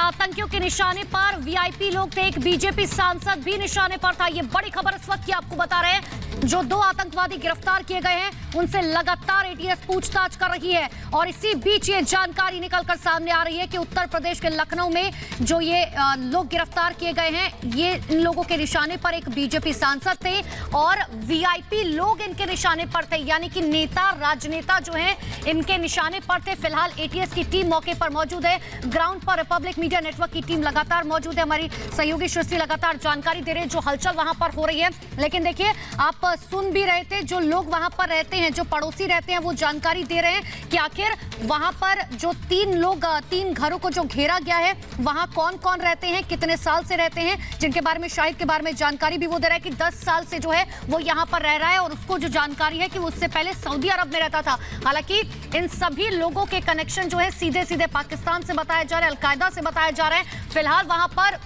आतंकियों के निशाने पर वीआईपी लोग थे, एक बीजेपी सांसद भी निशाने पर था। ये बड़ी खबर इस वक्त की आपको बता रहे हैं। जो 2 आतंकवादी गिरफ्तार किए गए हैं उनसे लगातार एटीएस पूछताछ कर रही है और इसी बीच ये जानकारी निकलकर सामने आ रही है कि उत्तर प्रदेश के लखनऊ में जो ये लोग गिरफ्तार किए गए हैं, ये इन लोगों के निशाने पर एक बीजेपी सांसद थे और वीआईपी लोग इनके निशाने पर थे, यानी कि नेता राजनेता जो हैं इनके निशाने पर थे। फिलहाल एटीएस की टीम मौके पर मौजूद है, ग्राउंड पर रिपब्लिक मीडिया नेटवर्क की टीम लगातार मौजूद है। हमारी सहयोगी सृष्टि लगातार जानकारी दे रहे हैं जो हलचल वहां पर हो रही है। लेकिन देखिए, आप सुन भी रहे थे, जो लोग वहां पर रहते हैं, जो पड़ोसी रहते हैं, वो जानकारी दे रहे हैं कि आखिर वहां पर जो 3 घरों को जो घेरा गया है वहां कौन कौन रहते हैं, कितने साल से रहते हैं, जिनके बारे में शाहिद के बारे में जानकारी भी वो दे रहा है कि 10 साल से जो है वो यहां पर रह रहा है और उसको जो जानकारी है कि वो उससे पहले सऊदी अरब में रहता था। हालांकि इन सभी लोगों के कनेक्शन जो है सीधे सीधे पाकिस्तान से बताया जा रहा है, अलकायदा से बताया जा रहा है। फिलहाल वहां पर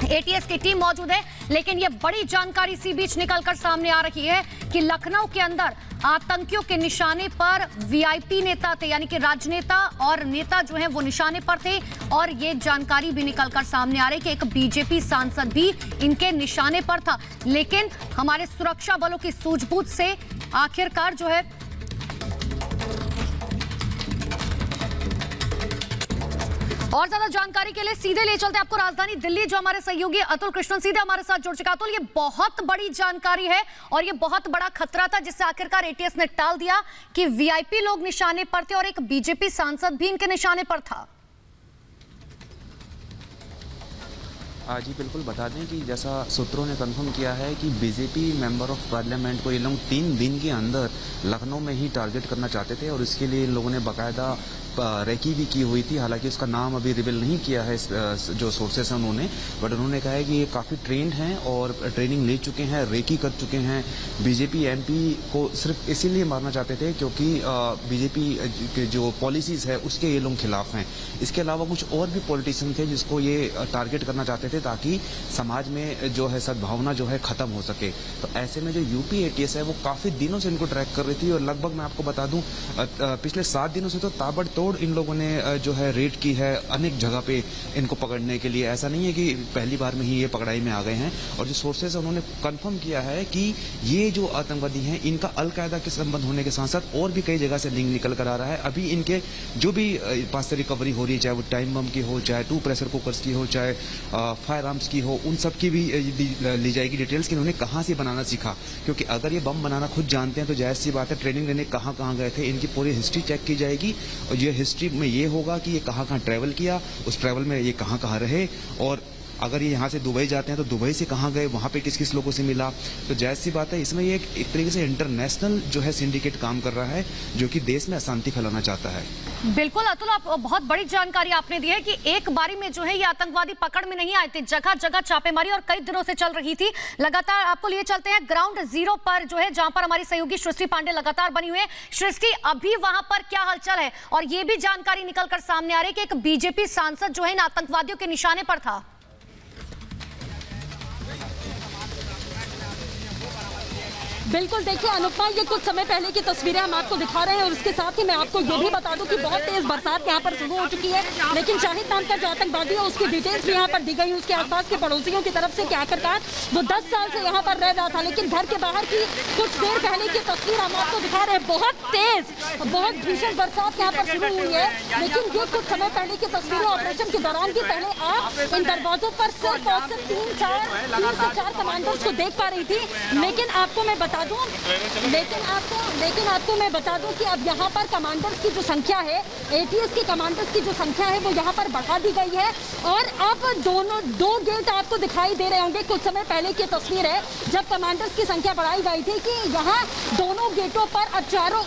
एटीएस की टीम मौजूद है, लेकिन यह बड़ी जानकारी इसी बीच निकलकर सामने आ रही है कि लखनऊ के अंदर आतंकियों के निशाने पर वीआईपी नेता थे, यानी कि राजनेता और नेता जो हैं वो निशाने पर थे। और ये जानकारी भी निकलकर सामने आ रही है कि एक बीजेपी सांसद भी इनके निशाने पर था। लेकिन हमारे सुरक्षा बलों की सूझबूझ से आखिरकार जो है और ज्यादा जानकारी के लिए सीधे ले चलते हैं आपको राजधानी दिल्ली, जो हमारे सहयोगी अतुल कृष्णन सीधे हमारे साथ जुड़ चुका। अतुल, ये बहुत बड़ी जानकारी है और ये बहुत बड़ा खतरा था जिससे आखिरकार एटीएस ने टाल दिया कि वीआईपी लोग निशाने पर थे और एक बीजेपी सांसद भी इनके निशाने पर था। जी बिल्कुल, बता दें कि जैसा सूत्रों ने कंफर्म किया है कि बीजेपी मेंबर ऑफ पार्लियामेंट को ये लोग 3 दिन के अंदर लखनऊ में ही टारगेट करना चाहते थे और इसके लिए इन लोगों ने बाकायदा रेकी भी की हुई थी। हालांकि उसका नाम अभी रिवील नहीं किया है जो सोर्सेस हैं उन्होंने, बट उन्होंने कहा है कि ये काफ़ी ट्रेंड हैं और ट्रेनिंग ले चुके हैं, रेकी कर चुके हैं। बीजेपी एमपी को सिर्फ इसीलिए मारना चाहते थे क्योंकि बीजेपी के जो पॉलिसीज़ है उसके ये लोग खिलाफ हैं। इसके अलावा कुछ और भी पॉलिटिशियन थे जिसको ये टारगेट करना चाहते थे ताकि समाज में जो है सद्भावना जो है खत्म हो सके। तो ऐसे में जो यूपी एटीएस है वो काफ़ी दिनों से इनको ट्रैक कर रही थी और लगभग मैं आपको बता दूं पिछले 7 दिनों से तो ताबड़तोड़ इन लोगों ने जो है रेड की है अनेक जगह पे इनको पकड़ने के लिए। ऐसा नहीं है कि पहली बार में ही ये पकड़ाई में आ गए हैं। और जो सोर्सेज उन्होंने कंफर्म किया है कि ये जो आतंकवादी हैं इनका अलकायदा के संबंध होने के साथ साथ और भी कई जगह से लिंक निकल कर आ रहा है। अभी इनके जो भी पास से रिकवरी हो रही है, चाहे वो टाइम बम की हो, चाहे 2 प्रेशर कुकर्स की हो, चाहे फायर आर्म्स की हो, उन सब की भी ली जाएगी डिटेल्स कि इन्होंने कहाँ से बनाना सीखा। क्योंकि अगर ये बम बनाना खुद जानते हैं तो जायज़ सी बात है ट्रेनिंग लेने कहाँ कहाँ गए थे, इनकी पूरी हिस्ट्री चेक की जाएगी और ये हिस्ट्री में ये होगा कि ये कहाँ कहाँ ट्रैवल किया, उस ट्रैवल में ये कहाँ कहाँ रहे और अगर ये यहाँ से दुबई जाते हैं तो दुबई से कहाँ गए, वहाँ पे किस किस लोगों से मिला। तो जायज़ सी बात है इसमें ये एक तरीके से इंटरनेशनल जो है सिंडिकेट काम कर रहा है जो कि देश में अशांति फैलाना चाहता है। बिल्कुल अतुल, आप बहुत बड़ी जानकारी आपने दी है कि एक बारी में जो है ये आतंकवादी पकड़ में नहीं आए थे, जगह जगह छापेमारी और कई दिनों से चल रही थी। लगातार आपको लिए चलते हैं ग्राउंड जीरो पर जो है जहां पर हमारी सहयोगी सृष्टि पांडे लगातार बनी हुई है। सृष्टि, अभी वहां पर क्या हलचल है? और ये भी जानकारी निकलकर सामने आ रही है कि एक बीजेपी सांसद जो है इन आतंकवादियों के निशाने पर था। बिल्कुल, देखिए अनुपमा, ये कुछ समय पहले की तस्वीरें हम आपको दिखा रहे हैं और उसके साथ ही मैं आपको ये भी बता दूं कि बहुत तेज बरसात यहाँ पर शुरू हो चुकी है। लेकिन शाहिद नाम का जो आतंकवादी है उसकी डिटेल्स भी यहाँ पर दी गई है उसके आसपास के पड़ोसियों की तरफ से कि आखिरकार वो 10 साल से यहाँ पर रह रहा था। लेकिन घर के बाहर की कुछ देर पहले की तस्वीर हम आपको दिखा रहे हैं। बहुत तेज, बहुत भीषण बरसात यहाँ पर शुरू हुई है। लेकिन ये कुछ समय पहले की तस्वीरें ऑपरेशन के दौरान की। पहले आप इन दरवाजों पर सिर्फ और सिर्फ 3 से 4 कमांडर्स को देख पा रही थी। लेकिन आपको मैं बता दूं मैं बता दूं कि अब यहाँ पर कमांडर्स की जो संख्या है, एटीएस के कमांडर्स की जो संख्या है वो यहाँ पर बढ़ा दी गई है। और अब 2 गेट आपको दिखाई दे रहे होंगे। कुछ समय पहले की तस्वीर है जब कमांडर्स की संख्या बढ़ाई गई थी कि यहाँ दोनों गेटों पर चारों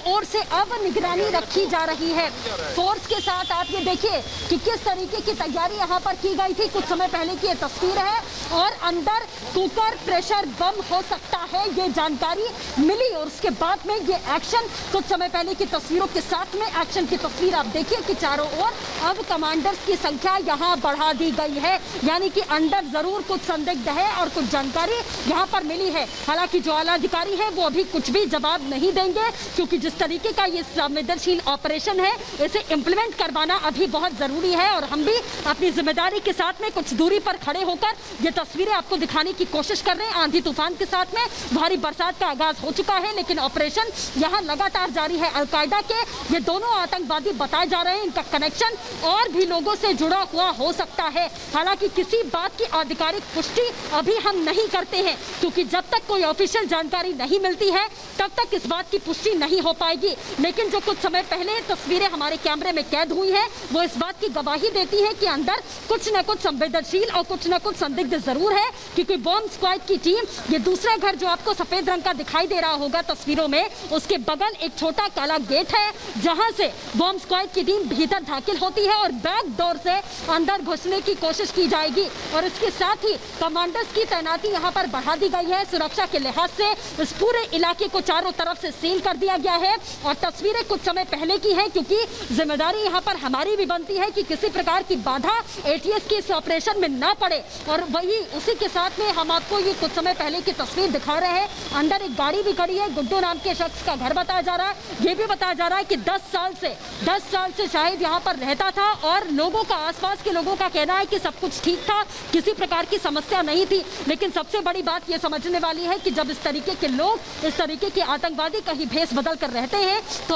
ओर से अब निगरानी रखी जा रही है फोर्स के साथ। आप ये देखिए कि किस तरीके की तैयारी यहाँ पर की गई थी। कुछ समय पहले की ये तस्वीर है और अंदर कुकर, प्रेशर बम हो सकता है, ये जानकारी मिली और उसके बाद में ये एक्शन, कुछ समय पहले की तस्वीरों के साथ में एक्शन की तस्वीर आप देखिए कि चारों ओर अब कमांडर्स की संख्या यहाँ बढ़ा दी गई है, यानी कि अंदर जरूर कुछ संदिग्ध है और कुछ जानकारी यहाँ पर मिली है। हालांकि जो आला अधिकारी है वो अभी कुछ भी जवाब नहीं देंगे, क्योंकि जिस तरीके का ये संवेदनशील ऑपरेशन है इसे इम्प्लीमेंट करवाना अभी बहुत जरूरी है और हम भी अपनी जिम्मेदारी के साथ में कुछ दूरी पर खड़े होकर ये तस्वीरें आपको दिखाने की कोशिश कर रहे हैं। आंधी तूफान के साथ में भारी बरसात का आगाज हो चुका है, लेकिन ऑपरेशन यहाँ लगातार जारी है। अलकायदा के ये दोनों आतंकवादी बताए जा रहे हैं, इनका कनेक्शन और भी लोगों से जुड़ा हुआ हो सकता है। हालांकि किसी बात की आधिकारिक पुष्टि अभी हम नहीं करते हैं, क्योंकि जब तक कोई ऑफिशियल जानकारी नहीं मिलती है तब तक इस बात की पुष्टि नहीं हो पाएगी। लेकिन जो कुछ समय पहले तस्वीरें हमारे कैमरे में कैद हुई हैं वो इस बात की गवाही देती है कि अंदर कुछ न कुछ संवेदनशील और कुछ न कुछ संदिग्ध जरूर है, क्योंकि बॉम्ब स्क्वाड की टीम, ये दूसरा घर जो आपको सफेद रंग का दिखाई दे रहा होगा तस्वीरों में, उसके बगल एक छोटा काला गेट है जहां से बॉम्ब स्क्वाड की टीम भीतर दाखिल होती है और बैक डोर से अंदर घुसने की कोशिश की जाएगी। और इसके साथ ही कमांडर्स की तैनाती यहाँ पर बढ़ा दी गई है। सुरक्षा के लिहाज से इस पूरे इलाके को चारों तरफ से सील कर दिया गया है और तस्वीरें कुछ समय पहले की है, क्योंकि जिम्मेदारी यहाँ पर हमारी भी बनती है कि किसी प्रकार की बाधा एटीएस के इस ऑपरेशन में ना पड़े। और वही उसी के साथ में हम आपको ये कुछ समय पहले की तस्वीर दिखा रहे हैं। अंदर एक गाड़ी भी खड़ी है, गुड्डू नाम के शख्स का घर बताया जा रहा है। ये भी बताया जा रहा है कि 10 साल से शाहिद यहाँ पर रहता था और लोगों का, आसपास के लोगों का कहना है कि सब कुछ ठीक था, किसी प्रकार की समस्या नहीं थी। लेकिन सबसे बड़ी बात ये समझने वाली है कि जब इस तरीके के लोग, इस तरीके के आतंकवादी कहीं भेष बदल कर रहते हैं तो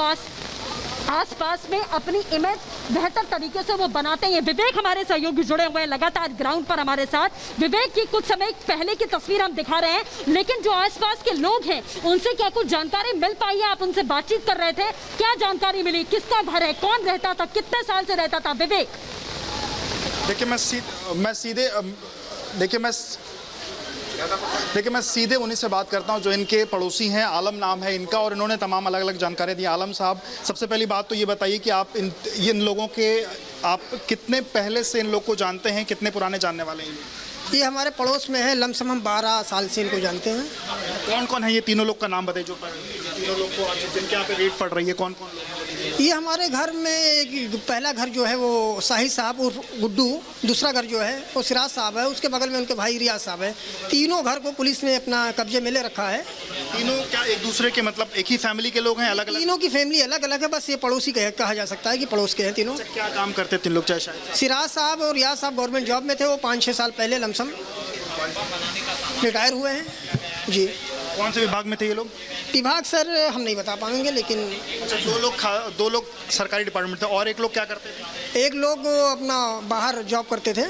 आसपास में अपनी इमेज बेहतर तरीके से वो बनाते हैं। विवेक हमारे सहयोगी जुड़े हुए हैं लगातार ग्राउंड पर हमारे साथ। विवेक की कुछ समय पहले की तस्वीर हम दिखा रहे हैं, लेकिन जो आसपास के लोग हैं उनसे क्या कुछ जानकारी मिल पाई है? आप उनसे बातचीत कर रहे थे, क्या जानकारी मिली? किसका घर है, कौन रहता था, कितने साल से रहता था? विवेक, देखिए मैं सीधे उन्हीं से बात करता हूं जो इनके पड़ोसी हैं। आलम नाम है इनका और इन्होंने तमाम अलग अलग जानकारी दी। आलम साहब, सबसे पहली बात तो ये बताइए कि आप इन लोगों के, आप कितने पहले से इन लोग को जानते हैं, कितने पुराने जानने वाले हैं? ये हमारे पड़ोस में है, लमसम हम 12 साल से इनको जानते हैं। कौन कौन है ये तीनों लोग का नाम बताइए, जो तीनों लोग को जिनके यहाँ पे रेड पड़ रही है, कौन कौन लोग? ये हमारे घर में एक पहला घर जो है वो शाहिद साहब और गुड्डू, दूसरा घर जो है वो सिराज साहब है, उसके बगल में उनके भाई रियाज साहब है। तीनों घर को पुलिस ने अपना कब्जे में ले रखा है। तीनों क्या एक दूसरे के, मतलब एक ही फैमिली के लोग हैं? अलग अलग? तीनों की फैमिली अलग अलग है, बस ये पड़ोसी कहा जा सकता है कि पड़ोस के हैं तीनों। क्या काम करते थे लोग? चाहे सिराज साहब और रियाज साहब गवर्नमेंट जॉब में थे, वो 5-6 साल पहले लमसम रिटायर हुए हैं जी। कौन से विभाग में थे ये लोग? विभाग सर हम नहीं बता पाएंगे, लेकिन अच्छा, दो लोग सरकारी डिपार्टमेंट थे और एक लोग क्या करते थे? एक लोग अपना बाहर जॉब करते थे।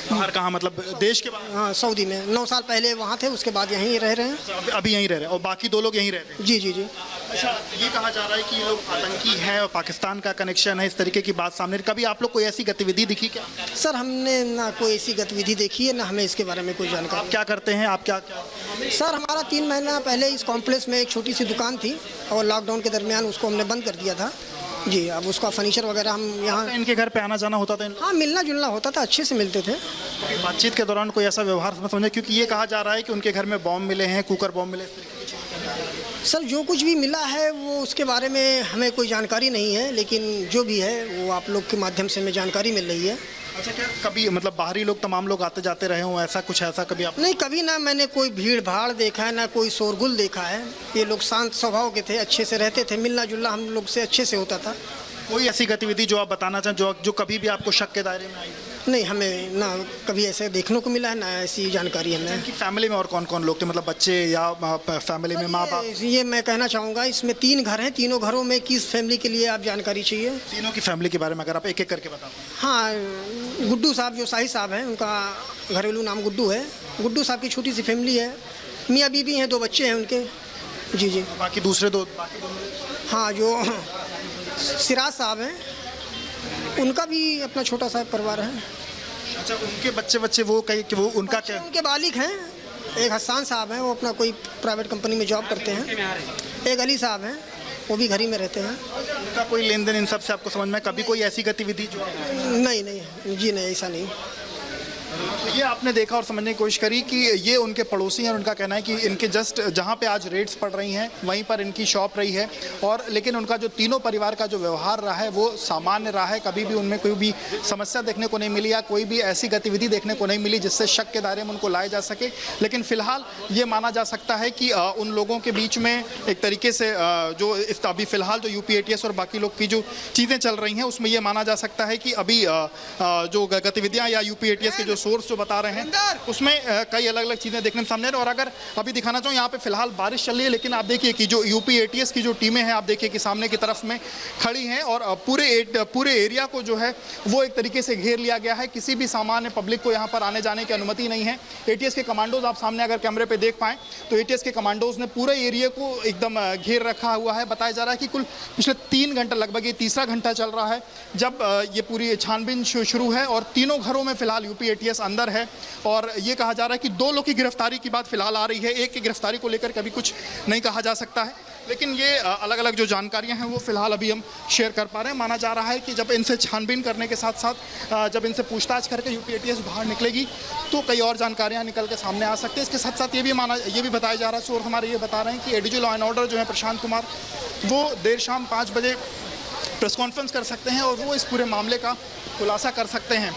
बाहर कहाँ, मतलब देश के बाहर? हाँ, सऊदी में 9 साल पहले वहाँ थे, उसके बाद यहीं रह रहे हैं। अभी यहीं रह रहे हैं और बाकी 2 लोग यहीं रहते हैं? जी जी जी। अच्छा, ये कहा जा रहा है कि ये लोग आतंकी हैं और पाकिस्तान का कनेक्शन है, इस तरीके की बात सामने। कभी आप लोग कोई ऐसी गतिविधि दिखी क्या? सर हमने ना कोई ऐसी गतिविधि देखी है, ना हमें इसके बारे में कोई जानकारी। आप क्या करते हैं? आप क्या सर हमारा 3 महीना पहले इस कॉम्प्लेक्स में एक छोटी सी दुकान थी और लॉकडाउन के दरमियान उसको हमने बंद कर दिया था जी। अब उसका फर्नीचर वगैरह हम यहाँ, इनके घर पे आना जाना होता था? हाँ, मिलना जुलना होता था, अच्छे से मिलते थे। बातचीत के दौरान कोई ऐसा व्यवहार समझे, क्योंकि ये कहा जा रहा है कि उनके घर में बॉम्ब मिले हैं, कुकर बॉम्ब मिले? सर जो कुछ भी मिला है वो उसके बारे में हमें कोई जानकारी नहीं है, लेकिन जो भी है वो आप लोग के माध्यम से हमें जानकारी मिल रही है। अच्छा, क्या कभी मतलब बाहरी लोग, तमाम लोग आते जाते रहे हों, ऐसा कुछ ऐसा कभी आप? नहीं, कभी ना मैंने कोई भीड़ भाड़ देखा है, ना कोई शोरगुल देखा है। ये लोग शांत स्वभाव के थे, अच्छे से रहते थे, मिलना जुलना हम लोग से अच्छे से होता था। कोई ऐसी गतिविधि जो आप बताना चाहें जो कभी भी आपको शक के दायरे में आई? नहीं, हमें ना कभी ऐसे देखने को मिला है, ना ऐसी जानकारी हमें। इनकी फैमिली में और कौन कौन लोग थे, मतलब बच्चे या फैमिली में माँ बाप? ये मैं कहना चाहूँगा, इसमें 3 घर हैं, तीनों घरों में किस फैमिली के लिए आप जानकारी चाहिए? तीनों की फैमिली के बारे में अगर आप एक एक करके बताओ। हाँ, गुड्डू साहब जो शाहिद साहब हैं, उनका घरेलू नाम गुड्डू है। गुड्डू साहब की छोटी सी फैमिली है, मियाँ बीबी हैं, 2 बच्चे हैं उनके। जी जी। बाकी दूसरे दो? हाँ, जो सिराज साहब हैं उनका भी अपना छोटा सा परिवार है। अच्छा, उनके बच्चे वो कहीं कि वो उनका क्या? उनके बालिग हैं। एक हसन साहब हैं, वो अपना कोई प्राइवेट कंपनी में जॉब करते हैं। एक अली साहब हैं, वो भी घर ही में रहते हैं। उनका कोई लेन देन इन सब से आपको समझ में? कभी कोई ऐसी गतिविधि जो? नहीं जी नहीं, ऐसा नहीं। ये आपने देखा और समझने की कोशिश करी कि ये उनके पड़ोसी हैं और उनका कहना है कि इनके जस्ट जहाँ पे आज रेड्स पड़ रही हैं वहीं पर इनकी शॉप रही है, और लेकिन उनका जो तीनों परिवार का जो व्यवहार रहा है वो सामान्य रहा है। कभी भी उनमें कोई भी समस्या देखने को नहीं मिली या कोई भी ऐसी गतिविधि देखने को नहीं मिली जिससे शक के दायरे में उनको लाया जा सके। लेकिन फिलहाल ये माना जा सकता है कि उन लोगों के बीच में एक तरीके से जो अभी फिलहाल जो यूपी एटीएस और बाकी लोग की जो चीज़ें चल रही हैं उसमें ये माना जा सकता है कि अभी जो गतिविधियाँ या यूपी एटीएस के जो सोर्स जो बता रहे हैं उसमें कई अलग अलग चीज़ें देखने में सामने आ रही हैं। और अगर अभी दिखाना चाहूँ, यहाँ पे फिलहाल बारिश चल रही है, लेकिन आप देखिए कि जो यूपी एटीएस की जो टीमें हैं आप देखिए कि सामने की तरफ में खड़ी हैं और पूरे एरिया को जो है वो एक तरीके से घेर लिया गया है। किसी भी सामान्य पब्लिक को यहाँ पर आने जाने की अनुमति नहीं है। एटीएस के कमांडोज आप सामने अगर कैमरे पे देख पाएं तो एटीएस के कमांडोज ने पूरे एरिया को एकदम घेर रखा हुआ है। बताया जा रहा है कि कुल पिछले 3 घंटे, लगभग ये तीसरा घंटा चल रहा है जब ये पूरी छानबीन शुरू है, और तीनों घरों में फिलहाल यूपी एटीएस अंदर है। और ये कहा जा रहा है कि 2 लोग की गिरफ्तारी की बात फिलहाल आ रही है। एक की गिरफ्तारी को लेकर कभी कुछ नहीं कहा जा सकता है, लेकिन ये अलग अलग जो जानकारियां हैं वो फिलहाल अभी हम शेयर कर पा रहे हैं। माना जा रहा है कि जब इनसे छानबीन करने के साथ साथ जब इनसे पूछताछ करके यूपी एटीएस बाहर निकलेगी तो कई और जानकारियां निकल के सामने आ सकती है। इसके साथ साथ ये भी बताया जा रहा है, सोर्स हमारे ये बता रहे हैं कि एडीजी लॉ एंड ऑर्डर जो है प्रशांत कुमार, वो देर शाम 5 बजे प्रेस कॉन्फ्रेंस कर सकते हैं और वो इस पूरे मामले का खुलासा कर सकते हैं।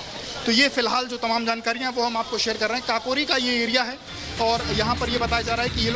तो ये फिलहाल जो तमाम जानकारियाँ वो हम आपको शेयर कर रहे हैं। काकोरी का ये एरिया है और यहाँ पर ये बताया जा रहा है कि ये